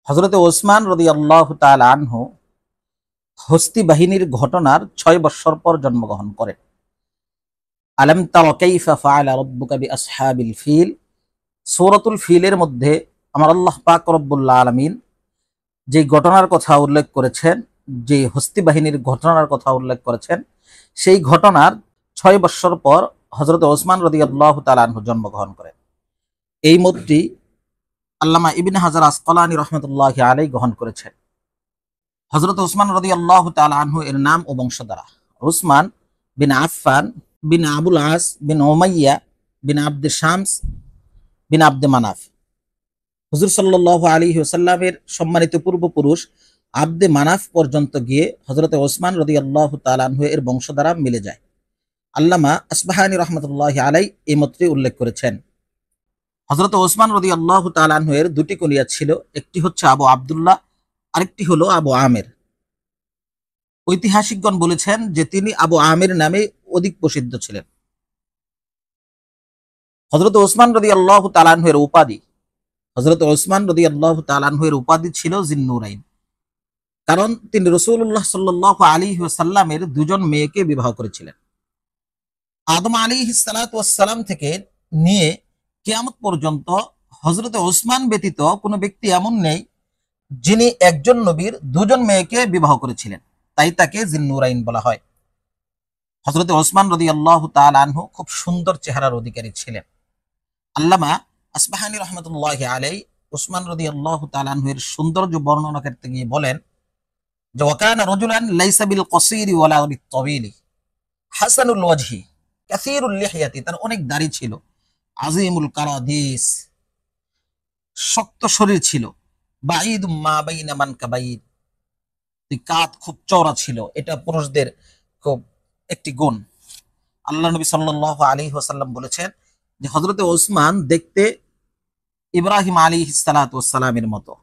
হযরত ওসমান রাদিয়াল্লাহু তাআলা আনহু হস্তি বাহিনীর ঘটনার ৬ বৎসর পর জন্মগ্রহণ করেন। আলাম তারা কাইফা ফাআলা রাব্বুকা বিআসহাবিল ফিল, সূরাতুল ফিলের মধ্যে আমার আল্লাহ পাক রব্বুল আলামিন যে ঘটনার কথা উল্লেখ করেছেন, যে হস্তি বাহিনীর ঘটনার কথা উল্লেখ করেছেন, সেই ঘটনার ৬ বৎসর পর হযরত ওসমান রাদিয়াল্লাহু তাআলা আনহু জন্মগ্রহণ করেন। এই মতটি আল্লামা ইবনে হাজার আসকালানী রাহমাতুল্লাহি আলাইহি গ্রহণ করেছেন। হযরত ওসমান রাদিয়াল্লাহু তাআলা আনহু এর নাম ও বংশধারা: উসমান বিন আফফান বিন আবুল আস বিন উমাইয়া বিন আব্দে শামস বিন আব্দে মানাফ। হুজুর সাল্লাল্লাহু আলাইহি ওয়াসাল্লামের সম্মানিত পূর্বপুরুষ আব্দে মানাফ পর্যন্ত গিয়ে হযরত ওসমান রাদিয়াল্লাহু তাআলা আনহু এর বংশধারা মিলে যায়। আল্লামা আসবাহানী রাহমাতুল্লাহি আলাইহি এই মতটি উল্লেখ করেছেন। হযরত ওসমান রাদিয়াল্লাহু তাআলা আনহু এর দুটি কুনিয়া ছিল, একটি হচ্ছে আবু আব্দুল্লাহ, আরেকটি হলো আবু আমের। ঐতিহাসিকগণ বলেছেন যে তিনি আবু আমের নামে অধিক প্রসিদ্ধ ছিলেন। হযরত ওসমান রাদিয়াল্লাহু তাআলা আনহু এর উপাধি হযরত ওসমান রাদিয়াল্লাহু তাআলা আনহু এর উপাধি ছিল জিন্নুরাইন, কারণ তিনি রাসূলুল্লাহ সাল্লাল্লাহু আলাইহি ওয়াসাল্লামের দুজন মেয়েকে বিবাহ করেছিলেন। আদম আলাইহিস সালাতু ওয়াস সালাম থেকে নিয়ে কিয়ামত পর্যন্ত হযরত ওসমান ব্যতীত কোনো ব্যক্তি এমন নেই যিনি একজন নবীর দুজন মেয়েকে বিবাহ করেছিলেন, তাই তাকে জিন্নুরাইন বলা হয়। হযরত ওসমান রাদিয়াল্লাহু তাআলা আনহু খুব সুন্দর চেহারার অধিকারী ছিলেন। আল্লামা আসবাহানী রাহমাতুল্লাহি আলাইহি ওসমান রাদিয়াল্লাহু তাআলা আনহু এর সৌন্দর্য বর্ণনা করতে গিয়ে বলেন যে ওয়াকানা রাজুলান লাইসা বিল কসীরি ওয়ালা বিত তাওয়িলি হাসানুল ওয়াজহি কাসীরুল লিহইয়াতি, তার অনেক দাড়ি ছিল, আজিমুল কারাদিস, শক্ত শরীর ছিল, বাঈদুম মা বাইনা মানকাবাইন, কাঁধ খুব চওড়া ছিল। এটা পুরুষদের খুব একটি গুণ। আল্লাহ নবী সাল্লাল্লাহু আলাইহি ওয়াসাল্লাম বলেছেন যে হযরত ওসমান দেখতে ইব্রাহিম আলাইহিস সালাতু ওয়াস সালামের মতো।